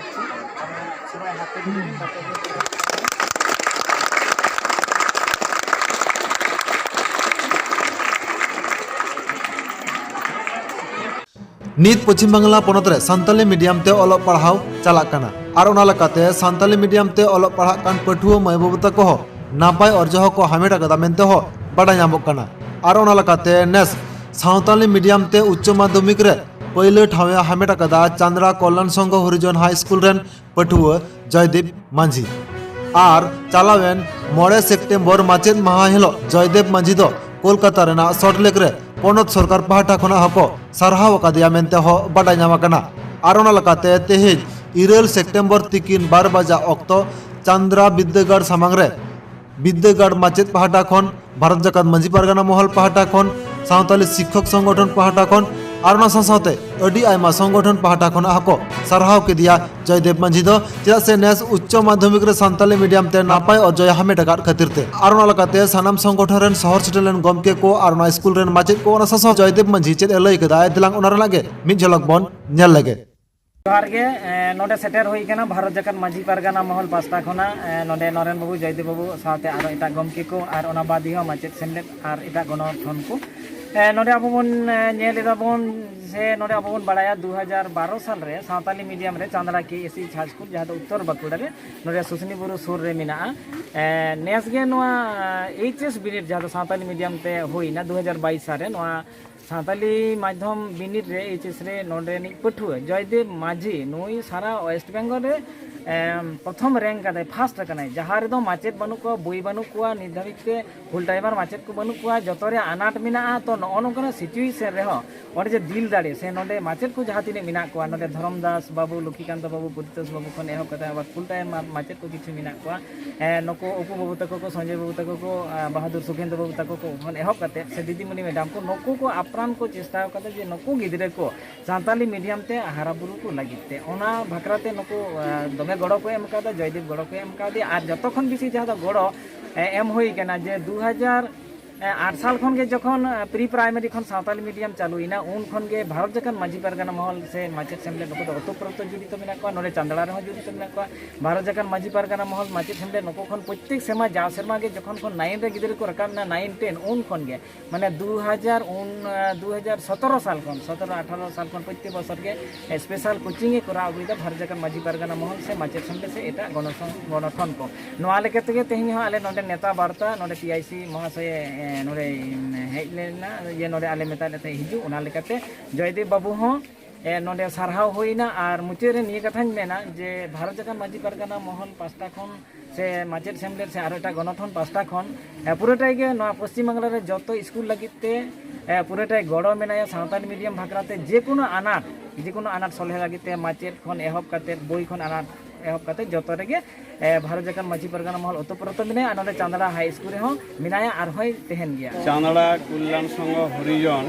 রাখছি সবাই হাতে দিবেন বাচ্চাদের। नीत पश्चिम बांगला पनत रे सान्ताली मीडियम ते अलग पढ़ाव चलाक काना और ओना लेकाते सान्ताली मीडियम ते अलग पढ़ा कान पठुआ माय बाबू तको हो नापाय अर्जह को हामेट आकादा मेनते हो बाडा नामक काना और ओना लेकाते नेस सान्ताली मीडियम ते उच्च माध्यमिक रे पहले ठावे हामेट आकादा चांद्रा कल्याण संघ हरिजन हाई स्कूल रेन पठुआ जयदेव मांझी और चलावेन 9 सेप्टेम्बर माचेद माहा हिलो जयदेव मांझी दो कोलकाता रेना सल्टलेक रे पनत सरकार पाहटा खना हको सारहाव कादिया मेनते हो बाडाय नामाकाना और ओना लेकाते तेहेज 9 सेप्टेम्बर तिकिन 12 बजा अक्तो चांद्रा विद्यागढ़ सामांग रे विद्यागढ़ माचेद पाहटा खन भारत जाकात मांझी पारगाना महल पाहटा खन सावताली शिक्षक संगठन पाहटा खन और ओना साथे अडी आयमा संगठन पाहटा खन हको सारहाव केदिया जयदेव मांझी दो चेदा से नेस उच्च माध्यमिक रे सान्ताली मीडियम ते नापाय अजय हामेट आकाद खातिरते और ओना लेकाते सानाम संगठन रेन शहर सेटलेन गमके को और ओना स्कूल रेन माचेद को ओना सासा जयदेव मांझी चेद लई कदा दिलांग ओना लागे मिद झलक बन नेल लगे जोहार गे नोडे सेटर हुई कना भारत जाकात मांझी पारगाना महल पास्टा खना नोडे नरेन बाबू जयदेव बाबू साथे आरो एटा गमके को और ओना बादी हो माचेद सेमलेट और एटा गणथन को नोडे अब बन नेलेदा बन से नोडे अब बन बाड़ाया 2012 साल रे सावताली मीडियम रे चांदड़ा के एसी हाई स्कूल जहाँ दो उत्तर बाकुड़ा रे नोडे सुसनी बुरु सुर रे मिना नेस गे नोआ एचएस बिनिट जहाँ दो सावताली मीडियम ते हुई ना 2022 साल रे नोआ सान्ताली माध्यम बिनिट रे एचएस रे नोडे नि पठुआ जयदेव मांझी नुई सारा वेस्ट बेंगल रे प्रथम रैंक का फास्ट कना जहाँ रे दो माचेद बनू को बई बनू को निर्धारित के फुल टाइमर माचेद को बनू को जतरे आनाट मिना तो नोना सिचुएशन रे और जे दिल दाड़े से नोडे माचेद को जहाँ तीन मिना को नोडे धर्मदास बाबू लक्ष्मीकांत बाबू पुरितोष बाबू खन एहो कथा फुल टाइम माचेद को किछु मिना को नको उपू बाबू तको को संजय बाबू तको को बहादुर सुखेंद्र बाबू तको को खन एहो कते से दीदीमणि मैडम को नको को आप्राण को चेष्टा कते जे नको गिदरे को सान्ताली मीडियम ते हारा बुरु को लागिते ओना भाकराते नको दमे गड़ो को एम कादा जयदेव गड़ो को एम कादी और जत खन बेसी जहाँ गड़ो एम हुई कना जे 2008 साल खन के जखन प्री प्राइमरी खन सावताली मीडियम चालुना उन खन के भारत जाकात मांझी पारगाना महल से माचेद सेमलेट नको दो अतोप्रत जुड़ित मेना को नोडे चांदड़ा रे जुड़ित मेना को भारत जाकात मांझी पारगाना महल माचेद सेमलेट नको खन प्रत्येक सेमा जा सेमा के जखन खन 9 रे गिदरे को रकाब ना 9 10 उन खन के माने 2017 साल खन 17 18 साल खन प्रत्येक बছর के स्पेशल कोचिंग करा अगुदा भारत जाकात मांझी पारगाना महल से माचेद सेमलेट से एटा गणथन को नोआ लेके तेगे तेहिं हो आले नोडे नेता वार्ता नोडे टीआईसी महाशय नोडे हेज लेना ये नोडे आले मेता लेते हिजु ओना लेकाते जयदेव बाबू हो नोडे सारहाव होइना और मुचे रे निये कथाñ मेना जे भारत जाकात मांझी पारगाना महल पास्टा खन से माचेद सेमलेट से आरो एटा गणथन पास्टा खन पुरोटाई गे नोआ पश्चिम बांगला रे जतो स्कूल लागिते पुरोटाई गड़ो मेनाया सावताली मीडियम भाकराते जे कोनो आनाट सलहे लागिते माचेद खन एहब काते बोई खन आनाट एहब काते जतो रेगे भारत जाकात मांझी पारगाना महल अतोप्रत मिनाया और नोडे चांदड़ा हाई स्कूल रे हो मिनाया और होय तेहेन गया चांदड़ा कल्याण संघ हरिजन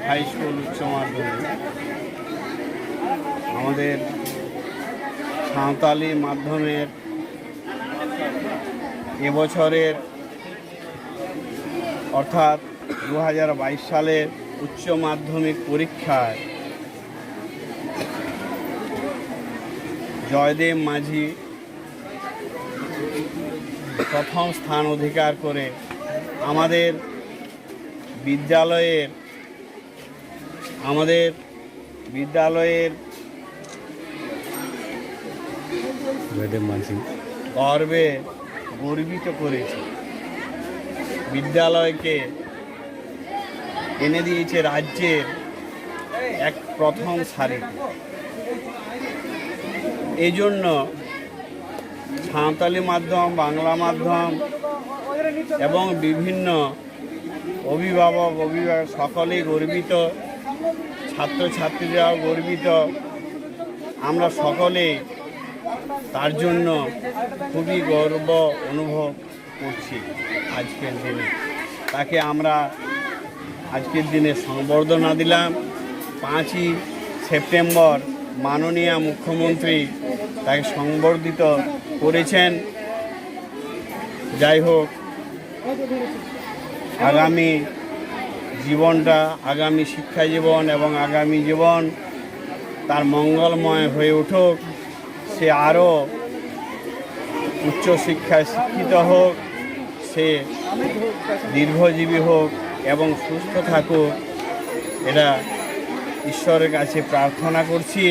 हाई स्कूल उच्च माध्यमिक আমাদের সাঁওতালি মাধ্যমের এবছরের অর্থাৎ 2022 সালের উচ্চ মাধ্যমিক পরীক্ষায় জয়দেব মাঝি প্রথম স্থান অধিকার করে আমাদের বিদ্যালয়ের জয়দেব মাঝি গর্বে গর্বিত করেছে বিদ্যালয়কে এনে দিয়েছে রাজ্যের এক প্রথম সারি এই জন্য সাঁওতালি মাধ্যম বাংলা মাধ্যম এবং বিভিন্ন অভিভাবক সকলেই গর্বিত ছাত্রছাত্রীরাও গর্বিত আমরা সকলেই তার জন্য খুবই গর্ব অনুভব করছি আজকের দিনে তাকে আমরা আজকের দিনে সংবর্ধনা দিলাম 5ই সেপ্টেম্বর মাননীয় মুখ্যমন্ত্রী তাকে সংবর্ধিত করেছেন যাই হোক আগামী জীবনটা আগামী শিক্ষা জীবন এবং আগামী জীবন তার মঙ্গলময় হয়ে উঠুক সে আরও উচ্চশিক্ষায় শিক্ষিত হোক, সে দীর্ঘজীবী হোক এবং সুস্থ থাকুক, এটা ঈশ্বরের কাছে প্রার্থনা করছি।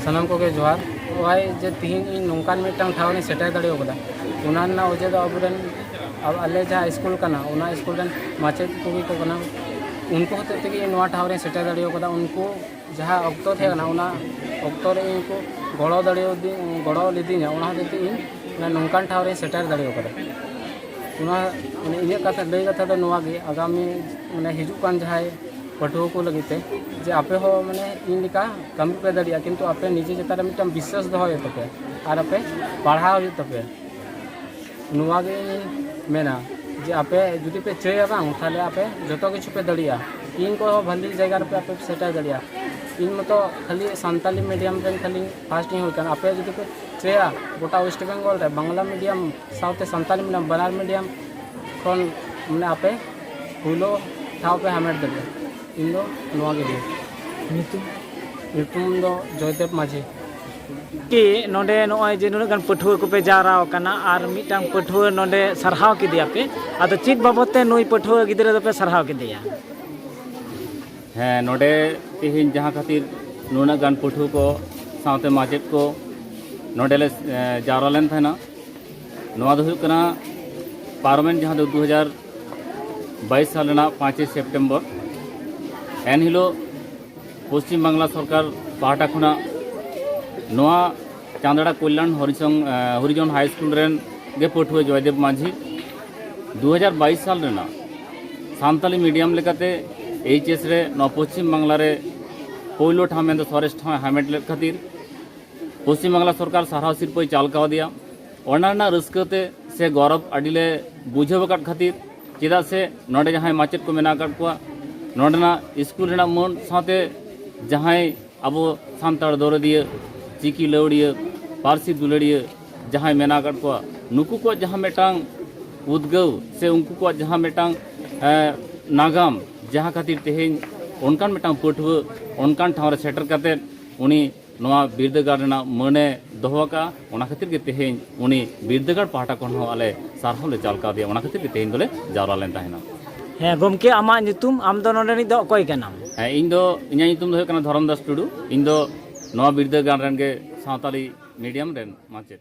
सानम को जोहार वही जे तीन नौकान मिट्टन ठाव ने सेटर दड़ियो कदा उना ना ओजे दो अबुरन अब अले जहाँ स्कूल कना उना स्कूल रन माचेद को भी को कना उनको होते थे कि नवा ठाव ने सेटर दड़ियो कदा उनको जहाँ अक्तो थे ना उना अक्तो रे इनको गड़ो लिदिना उना होते थे इन ना नौकान ठाव ने सेटर दड़ियो कदा उना माने इने कथा लई कथा दो नवा गे आगामी माने हिजु कान जहाँ पढ़ुआ को लगते जे आपे हो माने इन लिका कमी पे दड़िया किंतु आपे निजे चेतान मिट्टन विश्वास दोहय तपे और आपे पढ़ाव तपे नुआ गे मेना जे आपे जुदी पे चेया बांग ताले आपे जतो किछु पे दड़िया इन को भली जगह पे आपे सेटा दड़िया इन मतो खाली सान्ताली मीडियम रे खाली फास्ट नहीं होय आपे जुदी पे चेया गोटा वेस्ट बेंगल रे बांग्ला मीडियम साउथे सान्ताली मीडियम बनार मीडियम खन माने आपे हुलो ठाव पे हामेट दड़िया इन दो नुआ गे ᱧᱩᱛᱩᱢ ᱫᱚ ᱡᱚᱭᱫᱮᱵ ᱢᱟᱹᱡᱷᱤ कि नोडे नॉय जे नुना गान पठुआ को पे जाराव कना और मिटांग पठुआ नोडे सरहाव किदिया पे आदो चित बाबते नुई पठुआ गिदरे दो पे सरहाव किदिया हाँ नोडे तिहिन जहाँ खातिर नुना गान पठुआ को सावते माचेद को नोडे ले जारा लेन थाना नोआ दो हुयुग कना पार्लियामेंट जहाँ दो 2022 साल रेना 5 सेप्टेम्बर एन हिलो पश्चिम बांग्ला सरकार पाहटा खुना नोआ चांदड़ा कल्याण हरिजन हाई स्कूल रेन गे पठुआ जयदेव माझी 2022 साल रेना सान्ताली मीडियम लेकाते एचएस रे नोआ पश्चिम बांग्ला रे पोइलो ठाव में सरेस ठाव हामेट ले खातिर पश्चिम बांग्ला सरकार सारहाव सिरपय चाल काव दिया ओना रस्कते से गौरव अडिले बुझाव काट खातिर चेदा से नोडे जहां माचेद को मेना काट कोआ नोडना स्कूल रेना मन साथे जहां अब सान्ताड़ दौरदिया चिकी लौड़िया पारसी दुलड़िया जहां मेना काट कोआ नुकु को जहां मेटांग उद्गव से उनको को जहां मेटांग नागाम जहां खातिर तेहेन उनकान मेटांग पठुआ उनकान ठाव रे सेटर काते उनी नोआ बिरदागार रेना मने दोहका ओना खातिर के तेहेन उनी बिरदागार पाहटा कोन हो आले सारहाव ले चाल का दिया ओना खातिर के तेहेन दोले जावरा लेन ताहेना हाँ गमके आमा ᱧᱩᱛᱩᱢ आम दो नोडे नि दो कोई कनाम इन दो इᱧᱟᱹᱜ ᱧᱩᱛᱩᱢ ᱫᱚ ᱦᱩᱭᱩᱜ ᱠᱟᱱᱟ ᱫᱷᱚᱨᱚᱢ ᱫᱟᱥ ᱴᱩᱰᱩ ᱤᱧ ᱫᱚ ᱱᱚᱣᱟ ᱵᱤᱨᱫᱟᱹᱜᱟᱲ ᱨᱮᱱ ᱜᱮ ᱥᱟᱶᱛᱟᱞᱤ ᱢᱤᱰᱤᱭᱟᱢ ᱨᱮᱱ ᱢᱟᱪᱮᱫ